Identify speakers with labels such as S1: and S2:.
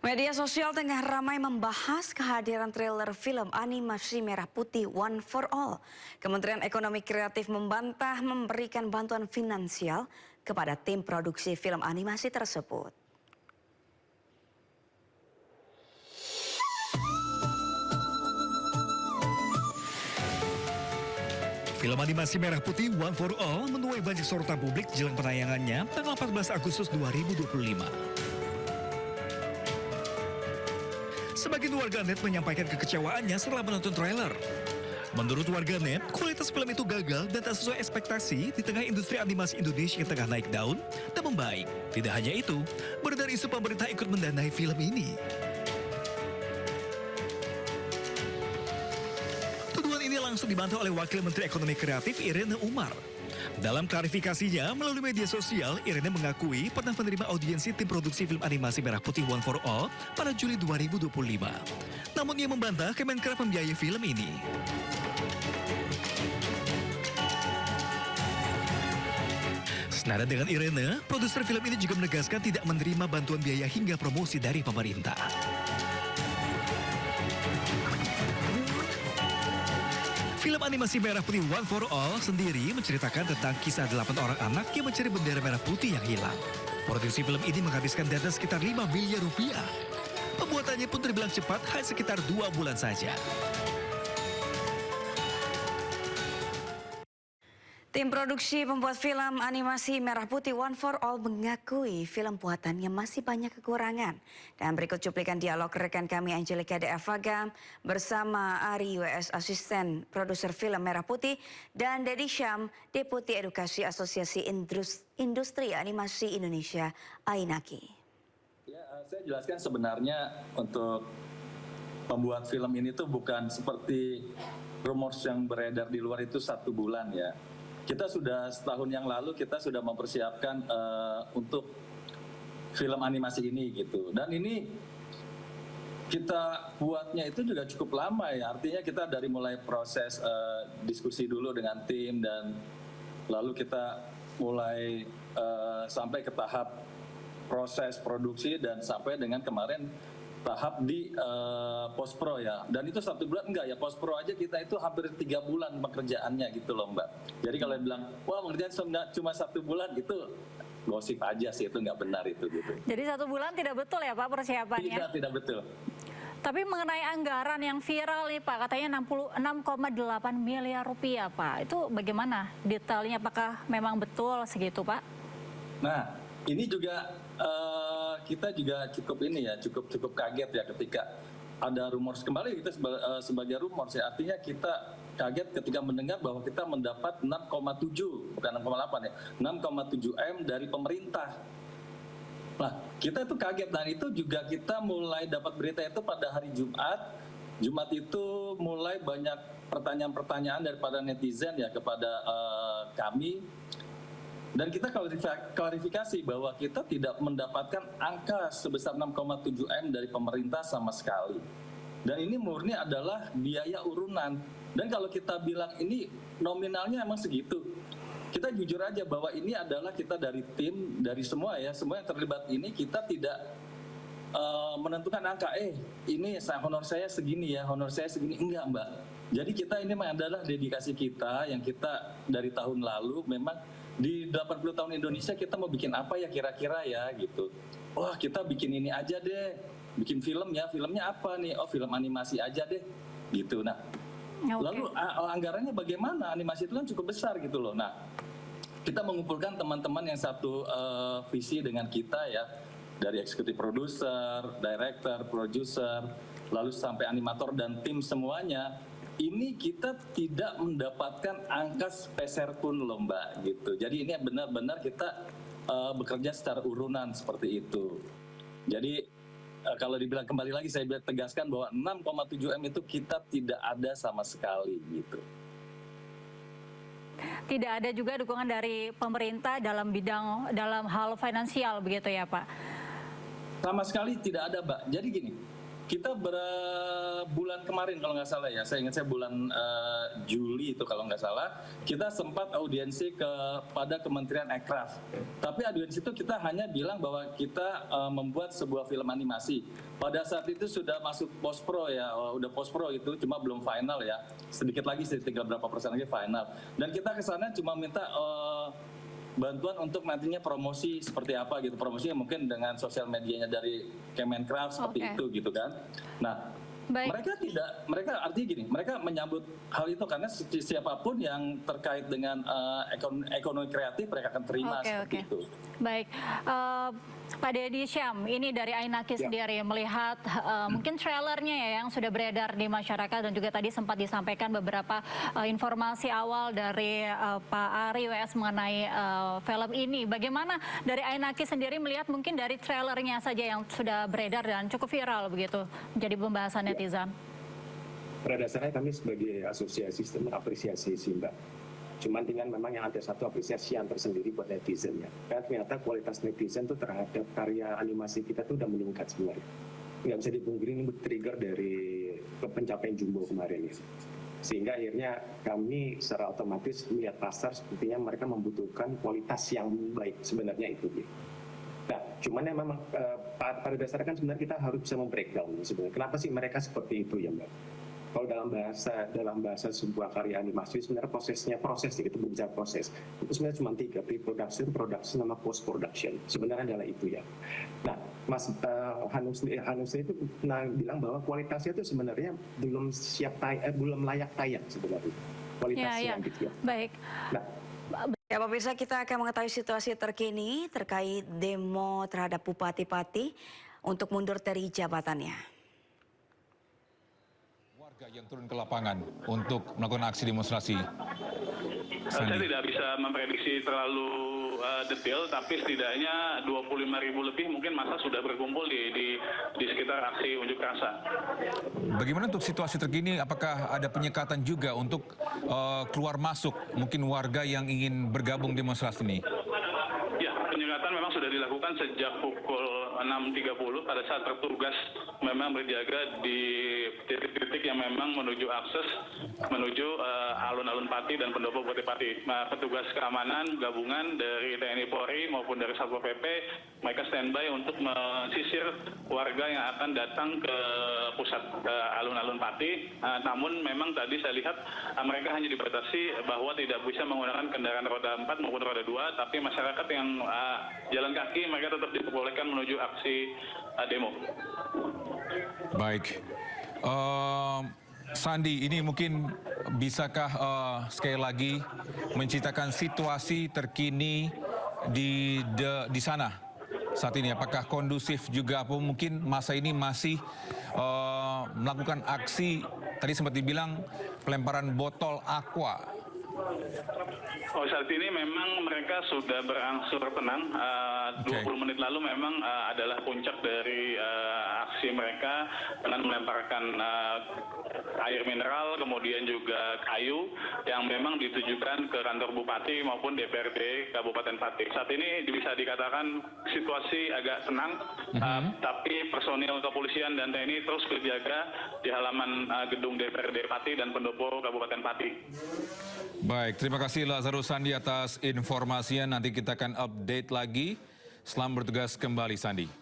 S1: Media sosial tengah ramai membahas kehadiran trailer film animasi Merah Putih One for All. Kementerian Ekonomi Kreatif membantah memberikan bantuan finansial kepada tim produksi film animasi tersebut.
S2: Film animasi Merah Putih One for All menuai banyak sorotan publik jelang penayangannya tanggal 14 Agustus 2025. Sebagian warganet menyampaikan kekecewaannya setelah menonton trailer. Menurut warganet, kualitas film itu gagal dan tak sesuai ekspektasi di tengah industri animasi Indonesia yang tengah naik daun dan membaik. Tidak hanya itu, beredar isu pemerintah ikut mendanai film ini. Tuduhan ini langsung dibantah oleh Wakil Menteri Ekonomi Kreatif Irene Umar. Dalam klarifikasinya melalui media sosial, Irene mengakui pernah menerima audiensi tim produksi film animasi Merah Putih One for All pada Juli 2025. Namun ia membantah Kemenkraf membiayai film ini. Senada dengan Irene, produser film ini juga menegaskan tidak menerima bantuan biaya hingga promosi dari pemerintah. Film animasi Merah Putih One for All sendiri menceritakan tentang kisah 8 orang anak yang mencari bendera merah putih yang hilang. Produksi film ini menghabiskan dana sekitar 5 miliar rupiah. Pembuatannya pun terbilang cepat, hanya sekitar 2 bulan saja.
S1: Tim produksi pembuat film animasi Merah Putih One for All mengakui film buatannya masih banyak kekurangan. Dan berikut cuplikan dialog rekan kami Angelica de Avagam bersama Ari WS asisten produser film Merah Putih dan Dedi Syam, Deputi Edukasi Asosiasi Industri Animasi Indonesia AINAKI.
S3: Ya, saya jelaskan sebenarnya untuk pembuat film ini tuh bukan seperti rumors yang beredar di luar itu 1 bulan ya. Kita sudah setahun yang lalu kita sudah mempersiapkan untuk film animasi ini gitu. Dan ini kita buatnya itu juga cukup lama ya. Artinya kita dari mulai proses diskusi dulu dengan tim dan lalu kita mulai sampai ke tahap proses produksi dan sampai dengan kemarin tahap di post pro ya, dan itu 1 bulan enggak ya, post pro aja kita itu hampir 3 bulan pekerjaannya gitu loh Mbak. Jadi kalau bilang wah pengerjaan cuma 1 bulan itu gosip aja sih, itu nggak benar itu gitu.
S4: Jadi 1 bulan tidak betul ya Pak persiapannya?
S3: Tidak betul.
S4: Tapi mengenai anggaran yang viral nih Pak, katanya 66,8 miliar rupiah Pak, itu bagaimana detailnya, apakah memang betul segitu Pak?
S3: Nah ini juga kita juga cukup kaget ya ketika ada rumors kembali, kita sebagai rumors ya, artinya kita kaget ketika mendengar bahwa kita mendapat 6,7 bukan 6,8 ya, 6,7 M dari pemerintah. Nah kita itu kaget, dan itu juga kita mulai dapat berita itu pada hari Jumat. Jumat itu mulai banyak pertanyaan-pertanyaan daripada netizen ya kepada kami. Dan kita klarifikasi bahwa kita tidak mendapatkan angka sebesar 6,7 M dari pemerintah sama sekali. Dan ini murni adalah biaya urunan. Dan kalau kita bilang ini nominalnya emang segitu, kita jujur aja bahwa ini adalah kita dari tim, dari semua ya, semua yang terlibat ini kita tidak menentukan angka, ini honor saya segini ya, honor saya segini, enggak Mbak. Jadi kita ini adalah dedikasi kita yang kita dari tahun lalu memang di 80 tahun Indonesia kita mau bikin apa ya kira-kira ya gitu. Wah kita bikin ini aja deh, bikin film ya, filmnya apa nih? Oh film animasi aja deh gitu. Nah lalu anggarannya bagaimana? Animasi itu kan cukup besar gitu loh. Nah kita mengumpulkan teman-teman yang satu visi dengan kita ya, dari eksekutif produser, director, produser, lalu sampai animator dan tim semuanya. Ini kita tidak mendapatkan angka sepeser pun loh Mbak gitu. Jadi ini benar-benar kita bekerja secara urunan seperti itu. Jadi kalau dibilang kembali lagi saya tegaskan bahwa 6,7 M itu kita tidak ada sama sekali gitu.
S4: Tidak ada juga dukungan dari pemerintah dalam hal finansial begitu ya Pak?
S3: Sama sekali tidak ada Mbak. Jadi gini, kita bulan kemarin kalau nggak salah ya, saya ingat saya bulan Juli itu kalau nggak salah, kita sempat audiensi kepada Kementerian Aircraft. Tapi audiensi itu kita hanya bilang bahwa kita membuat sebuah film animasi. Pada saat itu sudah masuk post-pro ya, udah post-pro itu, cuma belum final ya. Sedikit lagi sih, tinggal berapa persen lagi final. Dan kita ke sana cuma minta bantuan untuk nantinya promosi seperti apa gitu, promosinya mungkin dengan sosial medianya dari Kemenkraf seperti itu gitu kan. Nah, mereka artinya gini, mereka menyambut hal itu karena siapapun yang terkait dengan ekonomi kreatif mereka akan terima seperti itu.
S4: Baik, Pak Deddy Syam, ini dari Ainaki sendiri melihat mungkin trailernya ya yang sudah beredar di masyarakat dan juga tadi sempat disampaikan beberapa informasi awal dari Pak Ari WS mengenai film ini. Bagaimana dari Ainaki sendiri melihat mungkin dari trailernya saja yang sudah beredar dan cukup viral begitu menjadi pembahasan netizen?
S5: Pada dasarnya kami sebagai asosiasi mengapresiasi sih Mbak. Cuman dengan memang yang ada satu apresiasi yang tersendiri buat netizen ya. Karena ternyata kualitas netizen tuh terhadap karya animasi kita tuh udah meningkat sebenarnya. Nggak bisa dipungkiri ini trigger dari pencapaian Jumbo kemarin ya. Sehingga akhirnya kami secara otomatis melihat pasar sepertinya mereka membutuhkan kualitas yang baik sebenarnya itu ya. Nah, cuman ya memang pada dasarnya kan sebenarnya kita harus bisa membreakdown sebenarnya. Kenapa sih mereka seperti itu ya Mbak? Kalau dalam bahasa sebuah karya animasi sebenarnya proses itu berbicara proses itu sebenarnya cuma 3, pre-production, production, sama post-production sebenarnya adalah itu ya. Nah, Mas Hanus itu bilang bahwa kualitasnya itu sebenarnya belum belum layak tayang sebenarnya kualitasnya gitu ya.
S4: Baik.
S5: Nah,
S1: ya pemirsa, kita akan mengetahui situasi terkini terkait demo terhadap Bupati Pati untuk mundur dari jabatannya.
S6: Yang turun ke lapangan untuk melakukan aksi demonstrasi.
S7: Saya tidak bisa memprediksi terlalu detail, tapi setidaknya 25.000 lebih mungkin massa sudah berkumpul di sekitar aksi unjuk rasa.
S6: Bagaimana untuk situasi terkini? Apakah ada penyekatan juga untuk keluar masuk mungkin warga yang ingin bergabung demonstrasi ini?
S7: Ya, penyekatan memang sudah dilakukan sejak pukul 6.30 pada saat petugas memang berjaga di titik-titik yang memang menuju akses menuju alun-alun Pati dan pendopo Bupati Pati. Petugas keamanan gabungan dari TNI Polri maupun dari Satpol PP mereka standby untuk mesisir warga yang akan datang ke pusat alun-alun Pati. Namun memang tadi saya lihat mereka hanya dibatasi bahwa tidak bisa menggunakan kendaraan roda 4 maupun roda 2, tapi masyarakat yang jalan kaki mereka tetap diperbolehkan menuju aksi demo.
S6: Baik. Sandi, ini mungkin bisakah sekali lagi menceritakan situasi terkini di sana saat ini? Apakah kondusif juga, apa mungkin masa ini masih melakukan aksi, tadi sempat dibilang pelemparan botol aqua?
S7: Oh, saat ini memang mereka sudah berangsur tenang. 20 menit lalu memang adalah puncak dari aksi mereka dengan melemparkan air mineral, kemudian juga kayu yang memang ditujukan ke kantor Bupati maupun DPRD Kabupaten Pati. Saat ini bisa dikatakan situasi agak tenang, tapi personil kepolisian dan TNI terus berjaga di halaman gedung DPRD Pati dan pendopo Kabupaten Pati.
S6: Baik, terima kasih Lazarus Sandi atas informasinya. Nanti kita akan update lagi. Selamat bertugas kembali, Sandi.